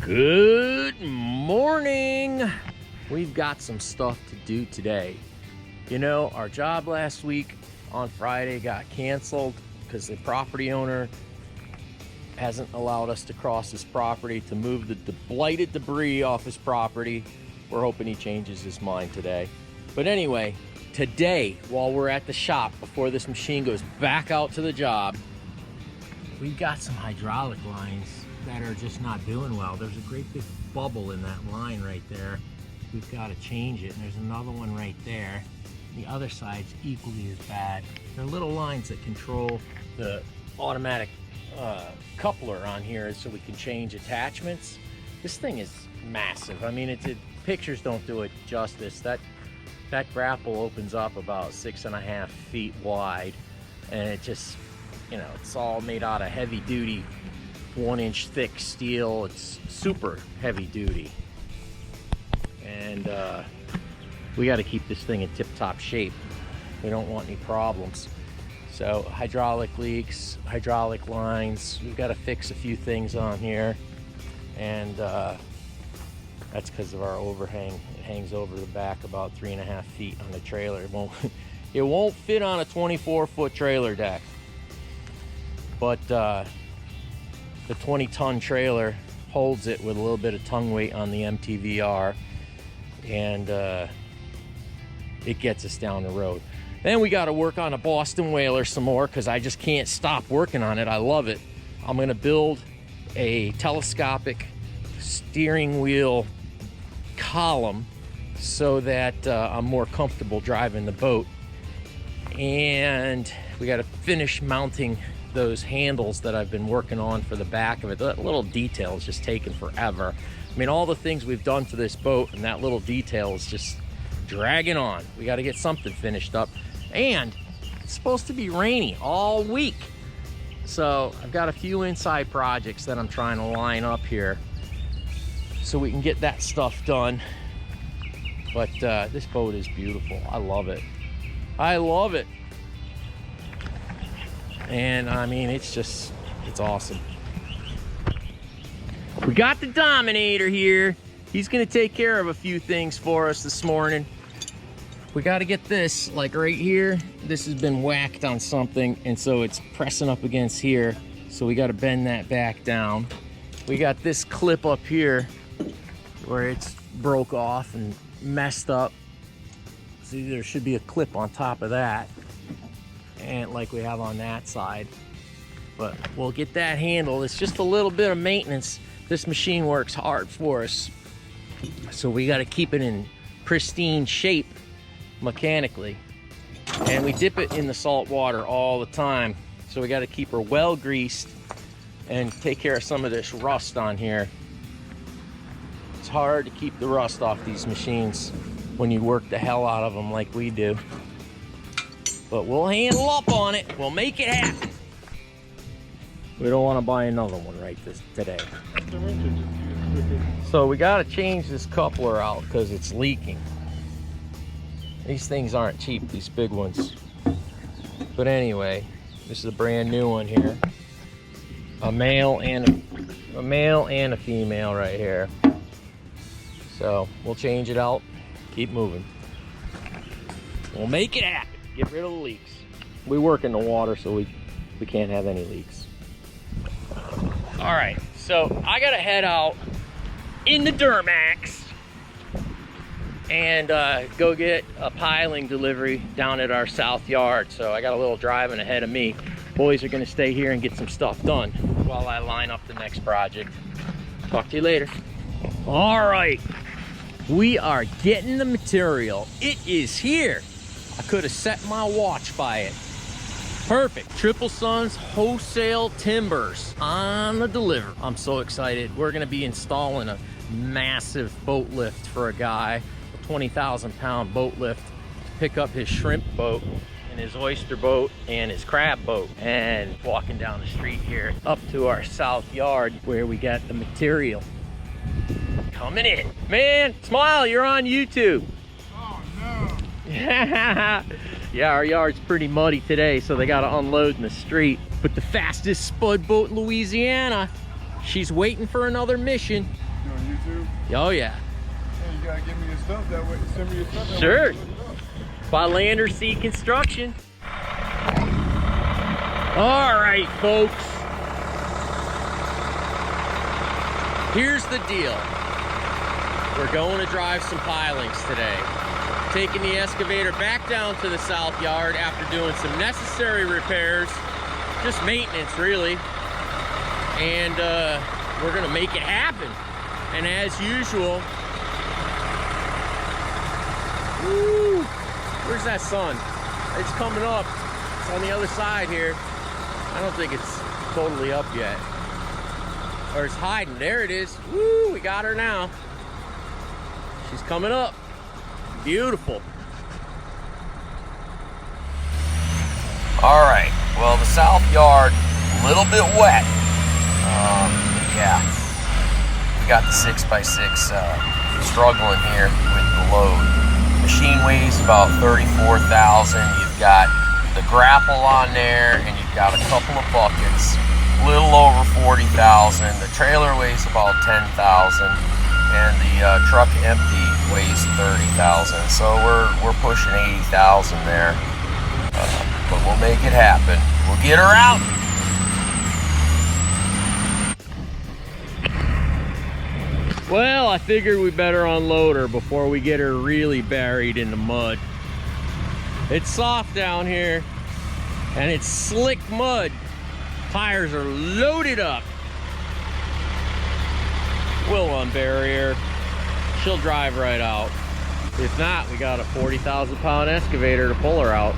Good morning. We've got some stuff to do today. You know, our job last week on Friday got canceled because the property owner hasn't allowed us to cross his property to move the blighted debris off his property. We're hoping he changes his mind today. But anyway, today, while we're at the shop, before this machine goes back out to the job, we've got some hydraulic lines that are just not doing well. There's a great big bubble in that line right there. We've got to change it, and there's another one right there. The other side's equally as bad. They're little lines that control the automatic coupler on here so we can change attachments. This thing is massive. I mean, pictures don't do it justice. That grapple opens up about 6.5 feet wide, and it just, you know, it's all made out of heavy duty 1-inch thick steel. It's super heavy duty, and we got to keep this thing in tip-top shape. We don't want any problems. So hydraulic leaks, hydraulic lines, we've got to fix a few things on here, and that's because of our overhang. It hangs over the back about 3.5 feet on the trailer. It won't fit on a 24-foot trailer deck, but the 20-ton trailer holds it with a little bit of tongue weight on the MTVR, and it gets us down the road. Then we got to work on a Boston Whaler some more because I just can't stop working on it. I love it. I'm going to build a telescopic steering wheel column so that I'm more comfortable driving the boat. And we got to finish mounting those handles that I've been working on for the back of it. That little detail is just taking forever. I mean, all the things we've done to this boat, and that little detail is just dragging on. We got to get something finished up, and it's supposed to be rainy all week, so I've got a few inside projects that I'm trying to line up here so we can get that stuff done. But this boat is beautiful. I love it. I love it. And I mean, it's awesome. We got the Dominator here. He's gonna take care of a few things for us this morning. We got to get this, like right here, this has been whacked on something, and so it's pressing up against here, so we got to bend that back down. We got this clip up here where it's broke off and messed up. See, there should be a clip on top of that, and like we have on that side, but we'll get that handled. It's just a little bit of maintenance. This machine works hard for us, so we got to keep it in pristine shape mechanically, and we dip it in the salt water all the time, so we got to keep her well greased and take care of some of this rust on here. It's hard to keep the rust off these machines when you work the hell out of them like we do, but we'll handle up on it. We'll make it happen. We don't want to buy another one today. So we got to change this coupler out because it's leaking. These things aren't cheap, these big ones. But anyway, this is a brand new one here. A male and a female right here. So we'll change it out, keep moving. We'll make it happen. Get rid of the leaks. We work in the water, so we can't have any leaks. All right, so I gotta head out in the Duramax and go get a piling delivery down at our south yard. So I got a little driving ahead of me. Boys are gonna stay here and get some stuff done while I line up the next project. Talk to you later. All right, we are getting the material. It is here. I could have set my watch by it. Perfect. Triple Sons wholesale timbers on the deliver. I'm so excited. We're gonna be installing a massive boat lift for a guy, a 20,000-pound boat lift to pick up his shrimp boat and his oyster boat and his crab boat. And walking down the street here up to our south yard where we got the material coming in. Man, smile, you're on YouTube. Oh no. Yeah, our yard's pretty muddy today, so they got to unload in the street. But the fastest spud boat in Louisiana, she's waiting for another mission. too. Oh yeah. Hey, you gotta give me your stuff that way. Send me your stuff that Sure. way. Look it up. By Land or Sea Construction. All right, folks. Here's the deal. We're going to drive some pilings today. Taking the excavator back down to the south yard after doing some necessary repairs. Just maintenance, really. And we're gonna make it happen. And as usual, woo, where's that sun? It's coming up. It's on the other side here. I don't think it's totally up yet. Or it's hiding. There it is. Woo, we got her now. She's coming up. Beautiful. All right, well, the south yard, a little bit wet. Yeah, we got the 6x6 struggling here with the load. Machine weighs about 34,000. You've got the grapple on there, and you've got a couple of buckets, a little over 40,000. The trailer weighs about 10,000, and the truck empty weighs 30,000. So we're pushing 80,000 there, but we'll make it happen. We'll get her out. Well, I figured we better unload her before we get her really buried in the mud. It's soft down here, and it's slick mud. Tires are loaded up. We'll unbury her. She'll drive right out. If not, we got a 40,000 pound excavator to pull her out.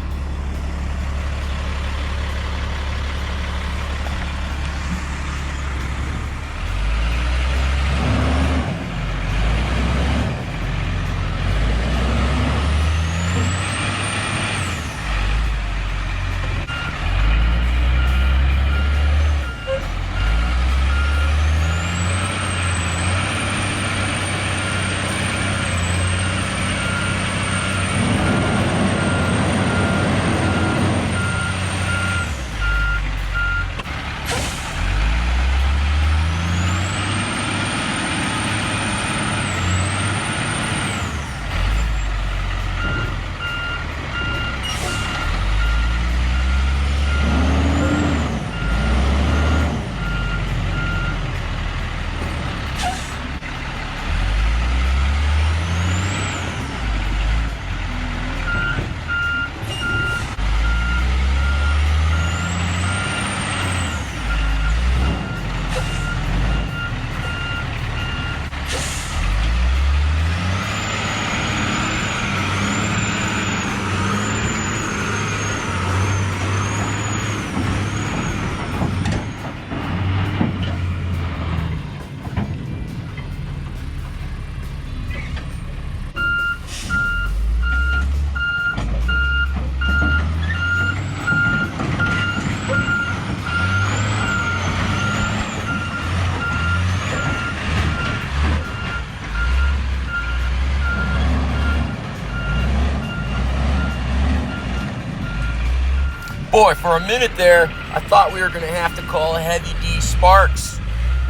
Boy, for a minute there, I thought we were going to have to call a Heavy D Sparks,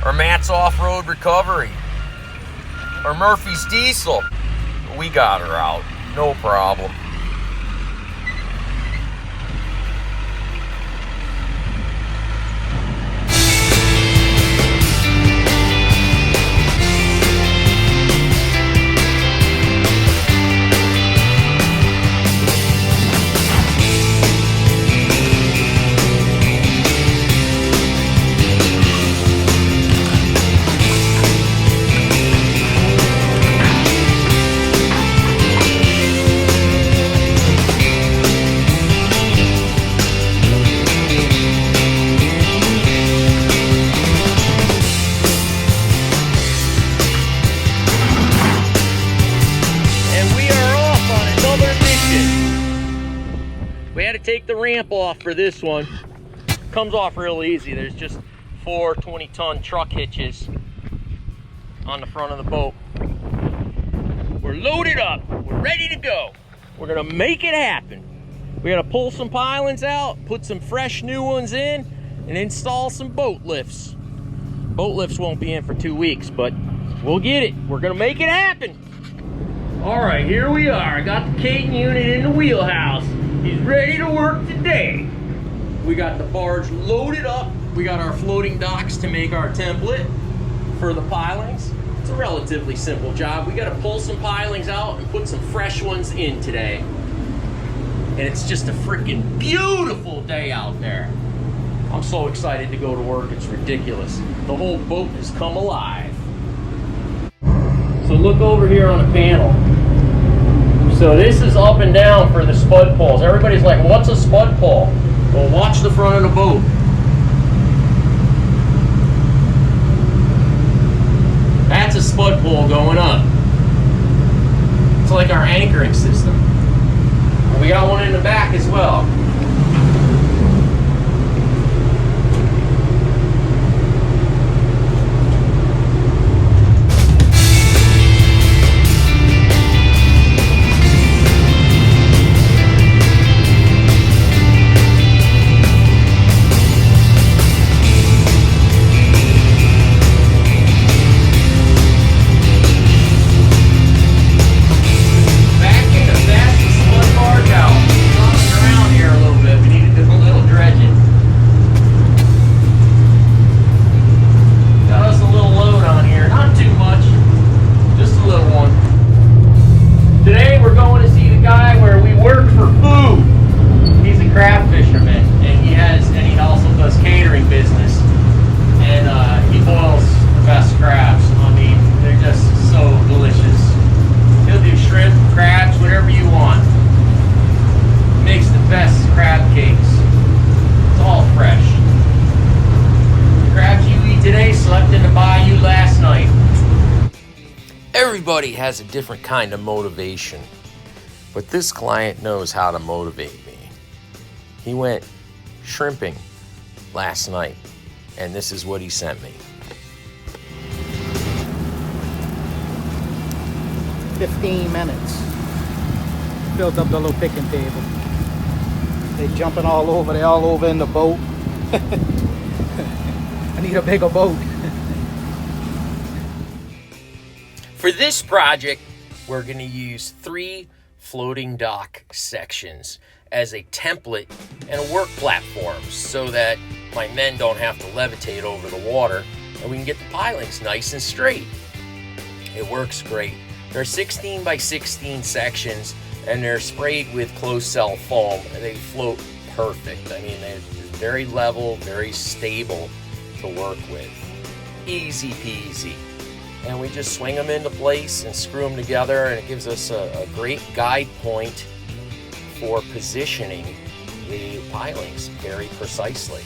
or Matt's Off-Road Recovery, or Murphy's Diesel. We got her out, no problem. Take the ramp off for this one. Comes off real easy. There's just 4 20-ton truck hitches on the front of the boat. We're loaded up. We're ready to go. We're gonna make it happen. We gotta pull some pilings out, put some fresh new ones in, and install some boat lifts. Boat lifts won't be in for 2 weeks, but We'll get it. We're gonna make it happen. All right, here we are. I got the Caden unit in the wheelhouse. He's ready to work today. We got the barge loaded up. We got our floating docks to make our template for the pilings. It's a relatively simple job. We got to pull some pilings out and put some fresh ones in today. And it's just a freaking beautiful day out there. I'm so excited to go to work, it's ridiculous. The whole boat has come alive. So look over here on the panel. So this is up and down for the spud poles. Everybody's like, what's a spud pole? Well, watch the front of the boat. That's a spud pole going up. It's like our anchoring system. We got one in the back as well. Everybody has a different kind of motivation, but this client knows how to motivate me. He went shrimping last night, and this is what he sent me. 15 minutes. Built up the little picking table. They jumping all over. They all over in the boat. I need a bigger boat. For this project, we're going to use 3 floating dock sections as a template and a work platform so that my men don't have to levitate over the water and we can get the pilings nice and straight. It works great. They're 16 by 16 sections and they're sprayed with closed cell foam and they float perfect. I mean, they're very level, very stable to work with. Easy peasy. And we just swing them into place and screw them together, and it gives us a great guide point for positioning the pilings very precisely.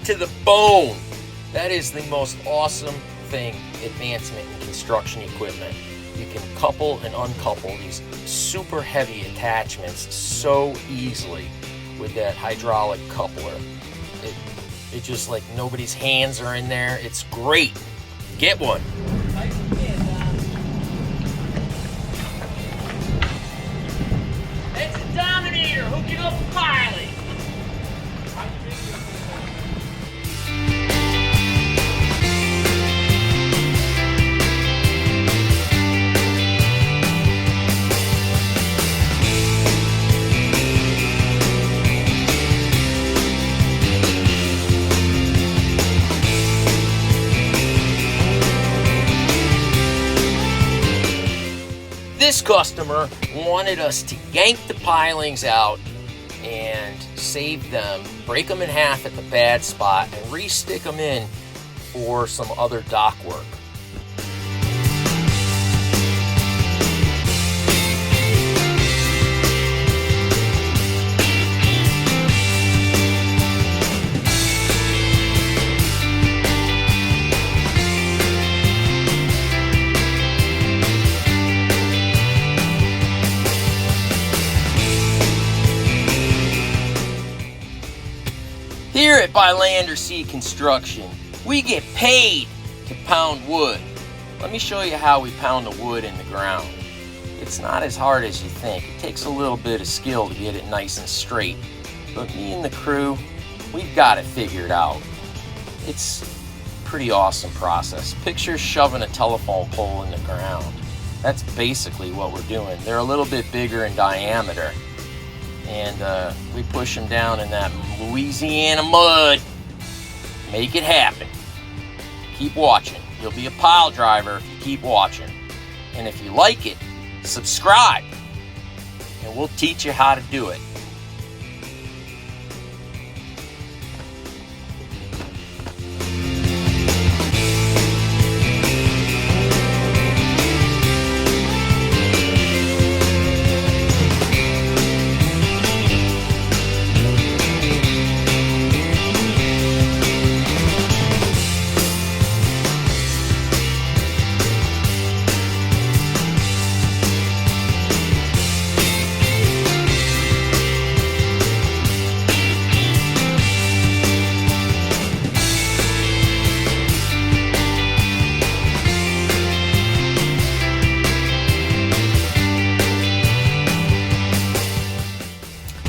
To the bone. That is the most awesome thing, advancement in construction equipment. You can couple and uncouple these super heavy attachments so easily with that hydraulic coupler. It just like nobody's hands are in there. It's great. Get one. That's a Dominator hooking up a piling. this customer wanted us to yank the pilings out and save them, break them in half at the bad spot, and re-stick them in for some other dock work. Here at By Land or Sea Construction, we get paid to pound wood. Let me show you how we pound the wood in the ground. It's not as hard as you think. It takes a little bit of skill to get it nice and straight. But me and the crew, we've got it figured out. It's a pretty awesome process. Picture shoving a telephone pole in the ground. That's basically what we're doing. They're a little bit bigger in diameter. And we push them down in that Louisiana mud. Make it happen. Keep watching. You'll be a pile driver if you keep watching. And if you like it, subscribe. And we'll teach you how to do it.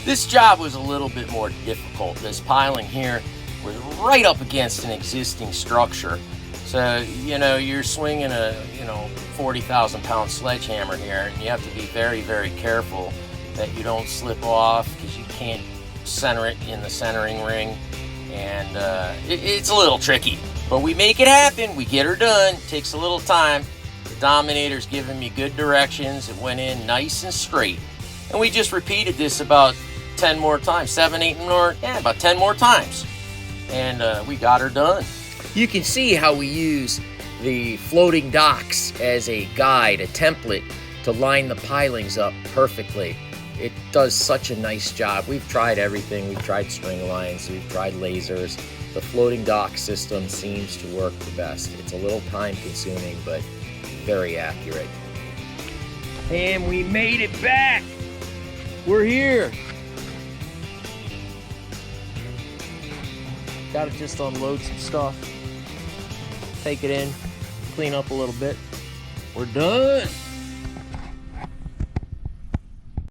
This job was a little bit more difficult. This piling here was right up against an existing structure. So, you're swinging a, 40,000 pound sledgehammer here, and you have to be very, very careful that you don't slip off because you can't center it in the centering ring. And it's a little tricky, but we make it happen. We get her done. It takes a little time. The Dominator's giving me good directions. It went in nice and straight. And we just repeated this about 10 more times, 7, 8 more, about 10 more times. And we got her done. You can see how we use the floating docks as a guide, a template to line the pilings up perfectly. It does such a nice job. We've tried everything. We've tried string lines, we've tried lasers. The floating dock system seems to work the best. It's a little time consuming, but very accurate. And we made it back. We're here. Gotta just unload some stuff, take it in, clean up a little bit. We're done.